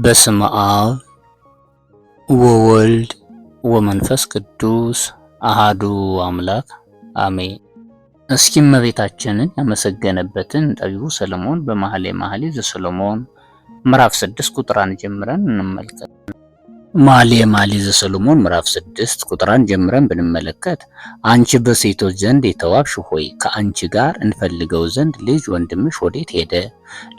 በስመ አብ ወወልድ ወመንፈስ ቅዱስ አሃዱ አምላክ አሜን። እስኪ እመቤታችንን ያመሰገነበትን ጠቢቡ ሰሎሞን በመኃልየ መኃልይ ዘሰሎሞን ምዕራፍ 6 ቁጥር 1 ጀምረን እንመልከት። መኃልየ መኃልይ ዘሰሎሞን ምዕራፍ 6 ቁጥር 1 ጀምረን ብንመለከት አንቺ በሴቶች ዘንድ የተዋብሽ ሆይ ከአንቺ ጋር እንፈልገው ዘንድ ልጅ ወንድምሽ ወዴት ሄደ?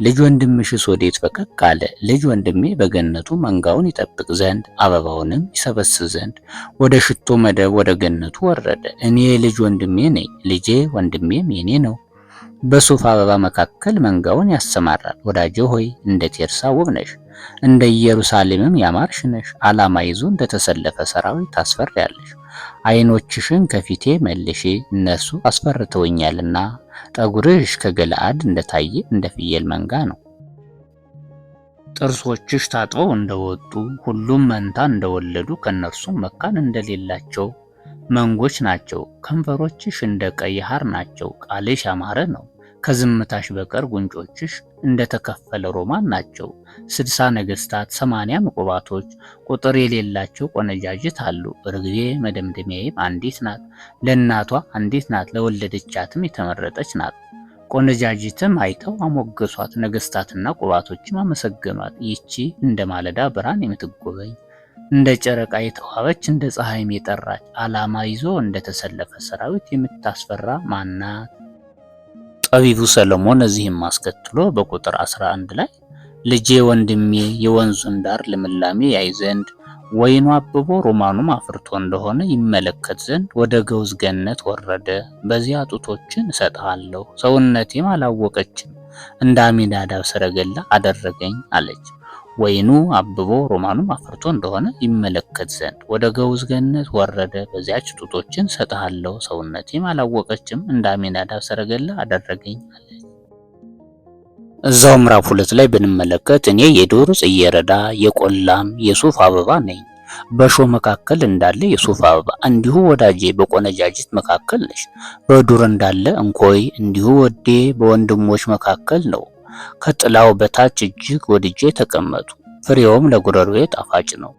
ልጅ ወንድምሽስ ወዴት ፈቀቅ አለ? ልጅ ወንድሜ በገነቱ መንጋውን ይጠብቅ ዘንድ አበባውንም ይሰበስብ ዘንድ ወደ ሽቶ መደብ ወደ ገነቱ ወረደ። እኔ ልጅ ወንድሜ ነኝ፣ ልጄ ወንድሜም የኔ ነው። በሱፍ አበባ መካከል መንጋውን ያሰማራል። ወዳጄ ሆይ እንደ ቴርሳ ውብ ነሽ፣ እንደ ኢየሩሳሌምም ያማርሽ ነሽ። ዓላማ ይዞ እንደተሰለፈ ሰራዊት ታስፈሪያለሽ። ዓይኖችሽን ከፊቴ መልሺ፣ እነሱ አስፈርተውኛልና። ጠጉርሽ ከገለአድ እንደታየ እንደ ፍየል መንጋ ነው። ጥርሶችሽ ታጥበው እንደወጡ ሁሉም መንታ እንደወለዱ ከነርሱም መካን እንደሌላቸው መንጎች ናቸው። ከንፈሮችሽ እንደ ቀይ ሐር ናቸው። ቃልሽ ያማረ ነው። ከዝምታሽ በቀር ጉንጮችሽ እንደተከፈለ ሮማን ናቸው። 60 ነገስታት 80 ዕቁባቶች ቁጥር የሌላቸው ቆነጃጅት አሉ። ርግቤ መደምደሚያዬም አንዲት ናት፣ ለእናቷ አንዲት ናት፣ ለወለደቻትም የተመረጠች ናት። ቆነጃጅትም አይተው አሞገሷት፣ ነገስታትና ቁባቶችም አመሰገኗት። ይቺ እንደ ማለዳ ብርሃን የምትጎበኝ እንደ ጨረቃ የተዋበች እንደ ፀሐይም የጠራች ዓላማ ይዞ እንደተሰለፈ ሰራዊት የምታስፈራ ማናት? ጠቢቡ ሰሎሞን እዚህም አስከትሎ በቁጥር 11 ላይ ልጄ ወንድሜ የወንዙን ዳር ልምላሜ ያይ ዘንድ ወይኑ አብቦ ሮማኑም አፍርቶ እንደሆነ ይመለከት ዘንድ ወደ ገውዝ ገነት ወረደ። በዚያ ጡቶችን እሰጥሃለሁ፣ ሰውነቴም አላወቀችም፣ እንደ አሚናዳብ ሰረገላ አደረገኝ አለች። ወይኑ አብቦ ሮማኑም አፍርቶ እንደሆነ ይመለከት ዘንድ ወደ ገውዝ ገነት ወረደ። በዚያች ጡቶችን ሰጥሃለሁ፣ ሰውነቴም አላወቀችም፣ እንደ አሚናዳብ ሰረገላ አደረገኝ አለች። እዛው ምዕራፍ 2 ላይ ብንመለከት እኔ የዱር ጽጌረዳ የቆላም የሱፍ አበባ ነኝ። በእሾህ መካከል እንዳለ የሱፍ አበባ እንዲሁ ወዳጄ በቆነጃጅት መካከል ነሽ። በዱር እንዳለ እንኮይ እንዲሁ ወዴ በወንድሞች መካከል ነው። ከጥላው በታች እጅግ ወድጄ ተቀመጡ፣ ፍሬውም ለጉሮሮዬ ጣፋጭ ነው።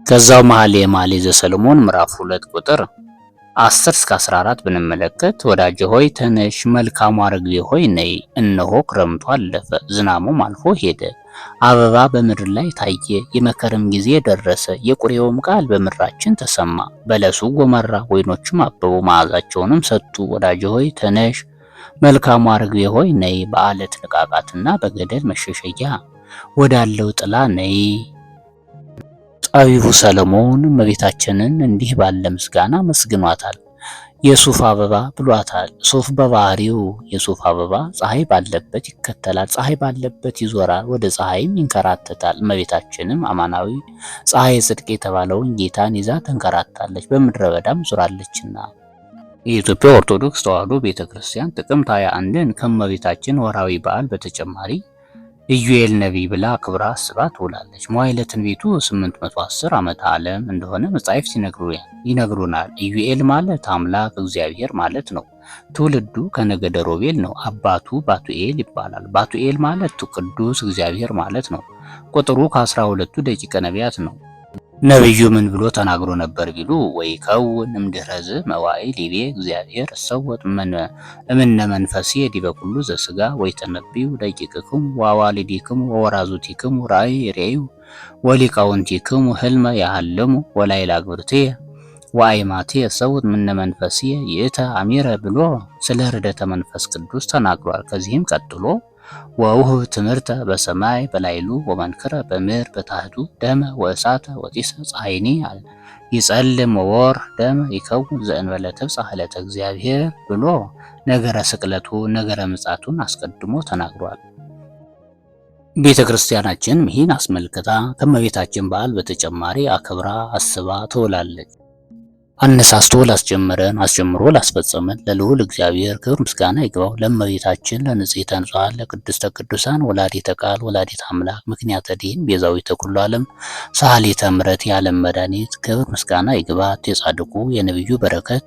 ከዛው መኃልየ መኃልይ ዘሰሎሞን ምዕራፍ 2 ቁጥር 10 እስከ 14 ብንመለከት ወዳጄ ሆይ ተነሽ፣ መልካሟ ርግቤ ሆይ ነይ፣ እነሆ ክረምቱ አለፈ፣ ዝናሙም አልፎ ሄደ፣ አበባ በምድር ላይ ታየ፣ የመከርም ጊዜ ደረሰ፣ የቁሬውም ቃል በምድራችን ተሰማ። በለሱ ጎመራ፣ ወይኖችም አበቡ፣ መዓዛቸውንም ሰጡ። ወዳጄ ሆይ ተነሽ፣ መልካሟ ርግቤ ሆይ ነይ፣ በዓለት ንቃቃትና በገደል መሸሸጊያ ወዳለው ጥላ ነይ። ጠቢቡ ሰሎሞን እመቤታችንን እንዲህ ባለ ምስጋና መስግኗታል። የሱፍ አበባ ብሏታል። ሱፍ በባህሪው የሱፍ አበባ ፀሐይ ባለበት ይከተላል፣ ፀሐይ ባለበት ይዞራል፣ ወደ ፀሐይም ይንከራተታል። እመቤታችንም አማናዊ ፀሐይ ጽድቅ የተባለውን ጌታን ይዛ ተንከራታለች፣ በምድረ በዳም ዞራለችና። የኢትዮጵያ ኦርቶዶክስ ተዋሕዶ ቤተክርስቲያን ጥቅምት 21ን ከእመቤታችን ወርሃዊ በዓል በተጨማሪ ኢዩኤል ነቢይ ብላ ክብራ አስባ ትውላለች። መዋዕለ ትንቢቱ 810 ዓመተ ዓለም እንደሆነ መጻሕፍት ይነግሩናል። ኢዩኤል ማለት አምላክ እግዚአብሔር ማለት ነው። ትውልዱ ከነገደ ሮቤል ነው። አባቱ ባቱኤል ይባላል። ባቱኤል ማለት ቅዱስ እግዚአብሔር ማለት ነው። ቁጥሩ ከ12ቱ ደቂቀ ነቢያት ነው። ነብዩ ምን ብሎ ተናግሮ ነበር ቢሉ ወይ ከውን እምድኅረዝ መዋዕል ይቤ እግዚአብሔር እሰወጥ እምነ መንፈሴ ዲበ ኩሉ ዘሥጋ ወይ ተነብዩ ደቂቅክሙ ወአዋልዲክሙ ወወራዙቲክሙ ራእይ ይሬዩ ወሊቃውንቲክሙ ህልመ ያህልሙ ወላይላ ግብርቴ ወአይማቴ እሰወጥ እምነ መንፈሴ ይእተ አሚረ ብሎ ስለ ርደተ መንፈስ ቅዱስ ተናግሯል። ከዚህም ቀጥሎ ወውህብ ትምህርተ በሰማይ በላይሉ ወመንክረ በምድር በታህቱ ደመ ወእሳተ ወጢሰ ፀሐይኒ ይጸልም ወወር ደመ ይከውን ዘእንበለ ትብጻሕ ዕለተ እግዚአብሔር ብሎ ነገረ ስቅለቱ ነገረ ምጽአቱን አስቀድሞ ተናግሯል። ቤተ ክርስቲያናችን ይህን አስመልክታ ከእመቤታችን በዓል በተጨማሪ አክብራ አስባ ትውላለች። አነሳስቶ ላስጀመረን አስጀምሮ ላስፈጸመን ለልዑል እግዚአብሔር ክብር ምስጋና ይግባው። ለእመቤታችን ለንጽሕተ ንጹሐን ለቅድስተ ቅዱሳን ወላዲተ ቃል ወላዲተ አምላክ ምክንያተ ድኂን ቤዛዊተ ኩሉ ዓለም ሰአሊተ ምሕረት የዓለም መድኃኒት ክብር ምስጋና ይግባት። የጻድቁ የነቢዩ በረከት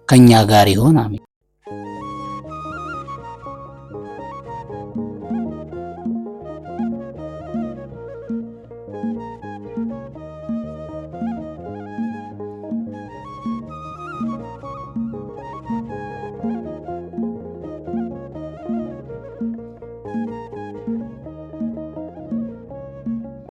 ከእኛ ጋር ይሁን አሜን።